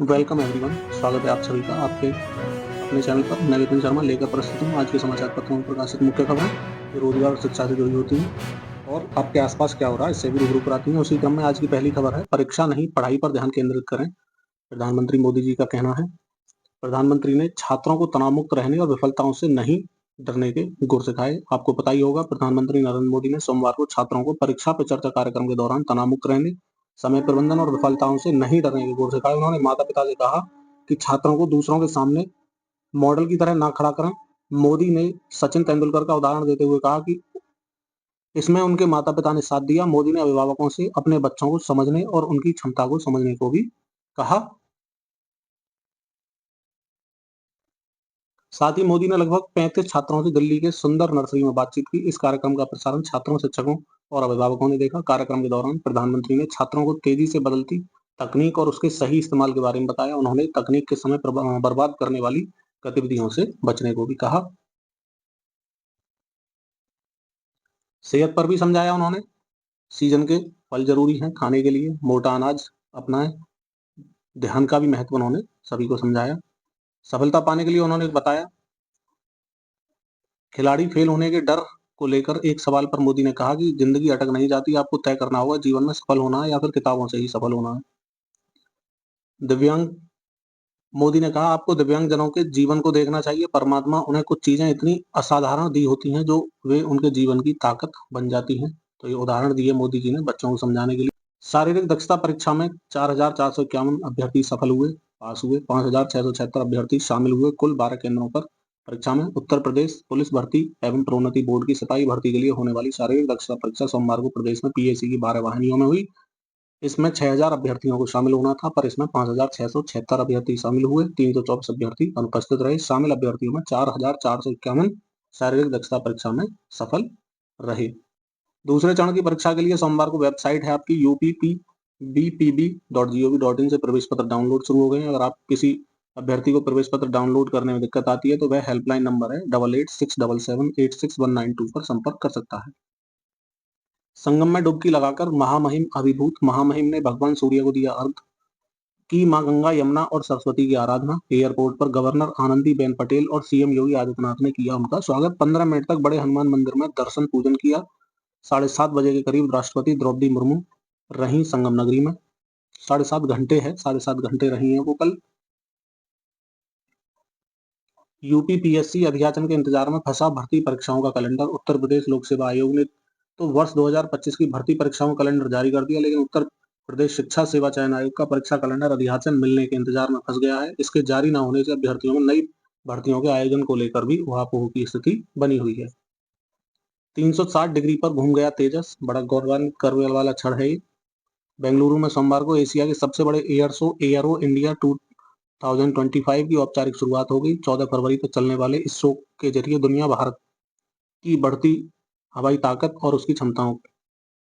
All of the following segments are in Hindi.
Welcome everyone. स्वागत है आप सभी का आपके अपने चैनल पर। मैं विपिन शर्मा लेकर प्रस्तुत हूँ आज के समाचार पत्रों में प्रकाशित मुख्य खबरें जो रोजगार और शिक्षा से जुड़ी होती हैं और आपके आसपास क्या हो रहा है इससे भी रूबरू कराती हैं। उसी क्रम में आज की पहली खबर है, परीक्षा नहीं पढ़ाई पर ध्यान केंद्रित करें, प्रधानमंत्री मोदी जी का कहना है। प्रधानमंत्री ने छात्रों को तनाव मुक्त रहने और विफलताओं से नहीं डरने के गुर सिखाए। आपको पता ही होगा, प्रधानमंत्री नरेंद्र मोदी ने सोमवार को छात्रों को परीक्षा पे चर्चा कार्यक्रम के दौरान तनाव मुक्त रहने, समय प्रबंधन और विफलताओं से नहीं डरने के गुर सिखाए। उन्होंने माता पिता से कहा कि छात्रों को दूसरों के सामने मॉडल की तरह ना खड़ा करें। मोदी ने सचिन तेंदुलकर का उदाहरण देते हुए कहा कि इसमें उनके माता पिता ने साथ दिया। मोदी ने अभिभावकों से अपने बच्चों को समझने और उनकी क्षमता को समझने को भी कहा। साथ ही मोदी ने लगभग 35 छात्रों से दिल्ली के सुंदर नर्सरी में बातचीत की। इस कार्यक्रम का प्रसारण छात्रों, शिक्षकों और अभिभावकों ने देखा। कार्यक्रम के दौरान प्रधानमंत्री ने छात्रों को तेजी से बदलती तकनीक और उसके सही इस्तेमाल के बारे में बताया। उन्होंने तकनीक के समय बर्बाद करने वाली गतिविधियों से बचने को भी कहा। सेहत पर भी समझाया उन्होंने। सीजन के फल जरूरी हैं खाने के लिए, मोटा अनाज अपनाएं। ध्यान का भी महत्व उन्होंने सभी को समझाया। सफलता पाने के लिए उन्होंने बताया, खिलाड़ी फेल होने के डर को लेकर एक सवाल पर मोदी ने कहा कि जिंदगी अटक नहीं जाती, आपको तय करना होगा जीवन में सफल होना है या फिर किताबों से ही सफल होना है। दिव्यांग मोदी ने कहा, आपको दिव्यांग जनों के जीवन को देखना चाहिए। परमात्मा उन्हें कुछ चीजें इतनी असाधारण दी होती हैं जो वे उनके जीवन की ताकत बन जाती हैं। तो ये उदाहरण दिए मोदी जी ने बच्चों को समझाने के लिए। शारीरिक दक्षता परीक्षा में 4,451 अभ्यर्थी सफल हुए, पास हुए। 5,676 अभ्यर्थी शामिल हुए। कुल 12 केंद्रों पर परीक्षा में उत्तर प्रदेश पुलिस भर्ती एवं प्रोन्नति बोर्ड की सिपाही भर्ती के लिए होने वाली शारीरिक दक्षता परीक्षा सोमवार को प्रदेश में पीएसी की 12 वाहिनियों में हुई। इसमें 6,000 अभ्यर्थियों को शामिल होना था, पर इसमें 5,676 अभ्यर्थी शामिल हुए। 324 अभ्यर्थी अनुपस्थित रहे। शामिल अभ्यर्थियों में 4,451 शारीरिक दक्षता परीक्षा में सफल रहे। दूसरे चरण की परीक्षा के लिए सोमवार को वेबसाइट है आपकी uppbpb.gov.in से प्रवेश पत्र डाउनलोड शुरू हो गए हैं। अगर आप किसी अभ्यर्थी को प्रवेश पत्र डाउनलोड करने में दिक्कत आती है तो वह हेल्पलाइन नंबर है 8867786192 पर संपर्क कर सकता है। संगम में डुबकी लगाकर महामहिम अभिभूत। महामहिम ने भगवान सूर्य को दिया अर्घ, की मां गंगा, यमुना और सरस्वती की आराधना। एयरपोर्ट पर गवर्नर आनंदीबेन पटेल और सीएम योगी आदित्यनाथ ने किया उनका स्वागत। 15 मिनट तक बड़े हनुमान मंदिर में दर्शन पूजन किया। 7:30 बजे के करीब राष्ट्रपति द्रौपदी मुर्मू रही संगम नगरी में। 7.5 घंटे है, 7.5 घंटे रही हैं वो कल। यूपी पीएससी अध्याचन के इंतजार में फंसा भर्ती परीक्षाओं का कैलेंडर। उत्तर प्रदेश लोक सेवा आयोग ने तो वर्ष 2025 की भर्ती परीक्षाओं का कैलेंडर जारी कर दिया, लेकिन उत्तर प्रदेश शिक्षा सेवा चयन आयोग का परीक्षा कैलेंडर अध्याचन मिलने के इंतजार में फंस गया है। इसके जारी न होने से अभ्यर्थियों में नई भर्तियों के आयोजन को लेकर भी उहापोह की स्थिति बनी हुई है। 360 डिग्री पर घूम गया तेजस, बड़ा गौरवान्वित करने वाला क्षण है ये। बेंगलुरु में सोमवार को एशिया के सबसे बड़े एयर शो एयरो इंडिया 2025 की औपचारिक शुरुआत हो गई। 14 फरवरी तक चलने वाले इस शो के जरिए दुनिया भारत की बढ़ती हवाई ताकत और उसकी क्षमताओं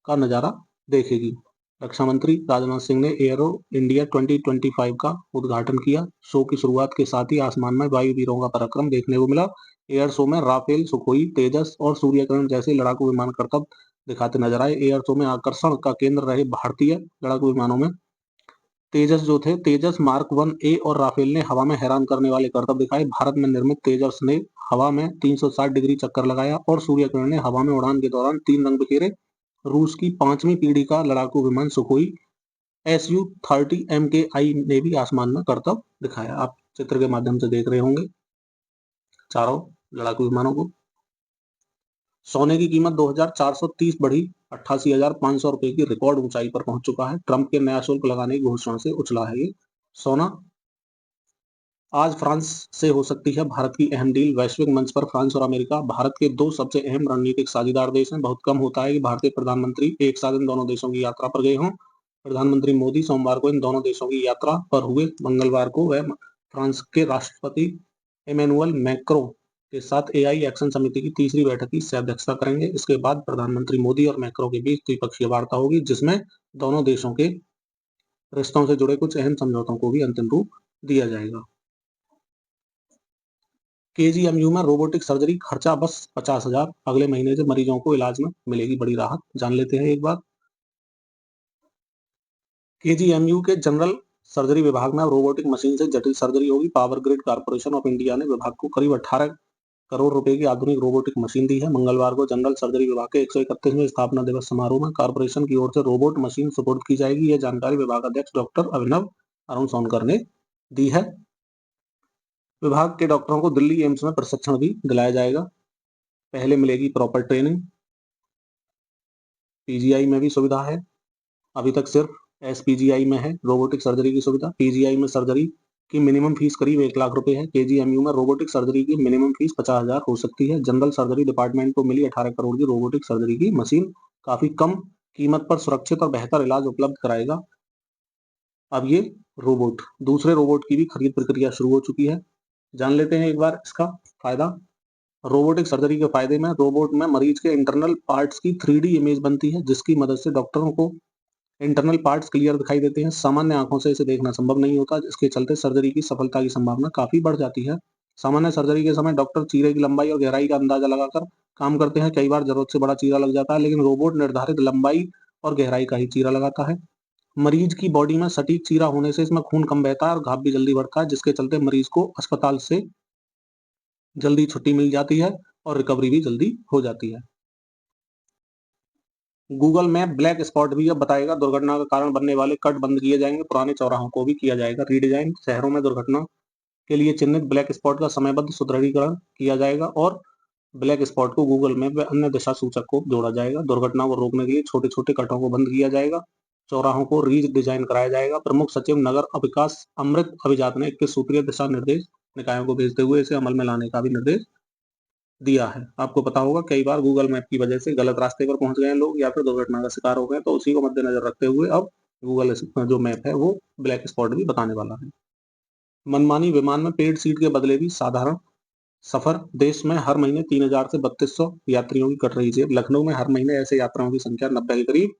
का नजारा देखेगी। रक्षा मंत्री राजनाथ सिंह ने एयरो इंडिया 2025 का उद्घाटन किया। शो की शुरुआत के साथ ही आसमान में वायुवीरों का पराक्रम देखने को मिला। एयर शो में राफेल, सुखोई, तेजस और सूर्यकिरण जैसे लड़ाकू विमान करतब दिखाते नजर आए। एयर शो में आकर्षण का केंद्र रहे भारतीय लड़ाकू विमानों में तेजस जो थे, तेजस मार्क 1A और राफेल ने हवा में हैरान करने वाले करतब दिखाए। भारत में निर्मित तेजस ने हवा में 360 डिग्री चक्कर लगाया और सूर्यकिरण ने हवा में उड़ान के दौरान 3 रंग बिखेरे। रूस की 5वीं पीढ़ी का लड़ाकू विमान सुखोई Su-30 MKI ने भी आसमान में करतब दिखाया। आप चित्र के माध्यम से देख रहे होंगे चारों लड़ाकू विमानों को। सोने की कीमत 2,430 बढ़ी 88,500 रुपए की रिकॉर्ड ऊंचाई पर पहुंच चुका है। ट्रंप के नया शुल्क लगाने की घोषणा से उछला है ये सोना। आज फ्रांस से हो सकती है भारत की अहम डील। वैश्विक मंच पर फ्रांस और अमेरिका भारत के दो सबसे अहम रणनीतिक साझेदार देश हैं। बहुत कम होता है कि भारतीय प्रधानमंत्री एक साथ इन दोनों देशों की यात्रा पर गए हों। प्रधानमंत्री मोदी सोमवार को इन दोनों देशों की यात्रा पर हुए। मंगलवार को वह फ्रांस के राष्ट्रपति इमैनुअल मैक्रों के साथ एआई एक्शन समिति की तीसरी बैठक की अध्यक्षता करेंगे। इसके बाद प्रधानमंत्री मोदी और मैक्रों के बीच द्विपक्षीय वार्ता होगी, जिसमें दोनों देशों के रिश्तों से जुड़े कुछ अहम समझौतों को भी अंतिम रूप दिया जाएगा। केजीएमयू में रोबोटिक सर्जरी, खर्चा बस 50,000। अगले महीने से मरीजों को इलाज में मिलेगी बड़ी राहत। जान लेते हैं एक बार। केजीएमयू के जनरल सर्जरी विभाग में अब रोबोटिक मशीन से जटिल सर्जरी होगी। Power grid corporation of India ने विभाग को करीब 18 करोड़ रुपए की आधुनिक रोबोटिक मशीन दी है। मंगलवार को जनरल सर्जरी विभाग के 131वें स्थापना दिवस समारोह में कॉर्पोरेशन की ओर से रोबोट मशीन सुपुर्द की जाएगी। यह जानकारी विभाग अध्यक्ष डॉक्टर अभिनव अरुण सोनकर ने दी है। विभाग के डॉक्टरों को दिल्ली एम्स में प्रशिक्षण भी दिलाया जाएगा। पहले मिलेगी प्रॉपर ट्रेनिंग। पीजीआई में भी सुविधा है। अभी तक सिर्फ एसपीजीआई में है रोबोटिक सर्जरी की सुविधा। पीजीआई में सर्जरी की मिनिमम फीस करीब 1 लाख रुपए है। केजीएमयू में रोबोटिक सर्जरी की मिनिमम फीस 50,000 हो सकती है। जनरल सर्जरी डिपार्टमेंट को मिली 18 करोड़ की रोबोटिक सर्जरी की मशीन काफी कम कीमत पर सुरक्षित और बेहतर इलाज उपलब्ध कराएगा। अब ये रोबोट, दूसरे रोबोट की भी खरीद प्रक्रिया शुरू हो चुकी है। जान लेते हैं एक बार इसका फायदा। रोबोटिक सर्जरी के फायदे में रोबोट में मरीज के इंटरनल पार्ट्स की 3D इमेज बनती है, जिसकी मदद से डॉक्टरों को इंटरनल पार्ट्स क्लियर दिखाई देते हैं। सामान्य आंखों से इसे देखना संभव नहीं होता, जिसके चलते सर्जरी की सफलता की संभावना काफी बढ़ जाती है। सामान्य सर्जरी के समय डॉक्टर चीरे की लंबाई और गहराई का अंदाजा लगाकर काम करते हैं। कई बार जरूरत से बड़ा चीरा लग जाता है, लेकिन रोबोट निर्धारित लंबाई और गहराई का ही चीरा लगाता है। मरीज की बॉडी में सटीक चीरा होने से इसमें खून कम बहता है और घाव भी जल्दी बढ़ता है, जिसके चलते मरीज को अस्पताल से जल्दी छुट्टी मिल जाती है और रिकवरी भी जल्दी हो जाती है। गूगल मैप ब्लैक स्पॉट भी अब बताएगा। दुर्घटना का कारण बनने वाले कट बंद किए जाएंगे। पुराने चौराहों को भी किया जाएगा रीडिजाइन। शहरों में दुर्घटना के लिए चिन्हित ब्लैक स्पॉट का समयबद्ध सुदृढ़ीकरण किया जाएगा और ब्लैक स्पॉट को गूगल मैप व अन्य दिशा सूचक को जोड़ा जाएगा। दुर्घटनाओं को रोकने के लिए छोटे छोटे कटों को बंद किया जाएगा। चौराहों को रीडिजाइन कराया जाएगा। प्रमुख सचिव नगर विकास अमृत अभिजात ने 21 सूत्रीय दिशा निर्देश निकायों को भेजते हुए इसे अमल में लाने का भी निर्देश दिया है। आपको पता होगा कई बार गूगल मैप की वजह से गलत रास्ते पर पहुंच गए लोग या फिर दुर्घटना का शिकार हो गए, तो उसी को मद्देनजर रखते हुए अब गूगल जो मैप है वो ब्लैक स्पॉट भी बताने वाला है। मनमानी विमान में पेड सीट के बदले भी साधारण सफर। देश में हर महीने 3,000 से 3,200 यात्रियों की कट रही जेब। लखनऊ में हर महीने ऐसे यात्राओं की संख्या 90 के करीब।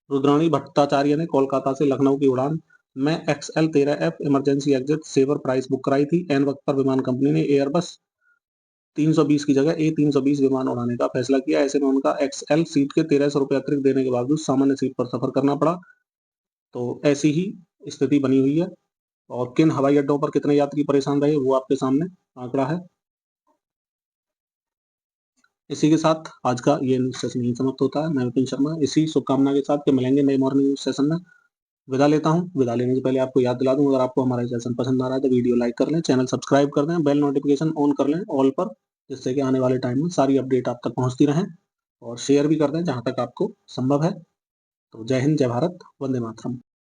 रुद्राणी भट्टाचार्य ने कोलकाता से लखनऊ की उड़ान में XL13F emergency exit saver price book कराई थी। एन वक्त पर विमान कंपनी ने एयरबस 320 की जगह A320 विमान उड़ाने का फैसला किया। ऐसे में उनका XL सीट के 1,300 रुपये अतिरिक्त देने के बावजूद सामान्य सीट पर सफर करना पड़ा। तो ऐसी ही स्थिति बनी हुई है और किन हवाई अड्डों पर कितने यात्री परेशान रहे वो आपके सामने आंकड़ा है। इसी के साथ आज का ये न्यूज सेशन यही समाप्त होता है। मैं विपिन शर्मा इसी शुभकामना के साथ कि मिलेंगे नए मॉर्निंग न्यूज सेशन में। विदा लेता हूँ। विदा लेने से पहले आपको याद दिला दूं, अगर आपको हमारा सेशन पसंद आ रहा है तो वीडियो लाइक कर लें, चैनल सब्सक्राइब कर दें, बेल नोटिफिकेशन ऑन कर लें ऑल पर, जिससे कि आने वाले टाइम में सारी अपडेट आप तक पहुंचती रहें, और शेयर भी कर दें जहां तक आपको संभव है। तो जय हिंद, जय भारत, वंदे मातरम।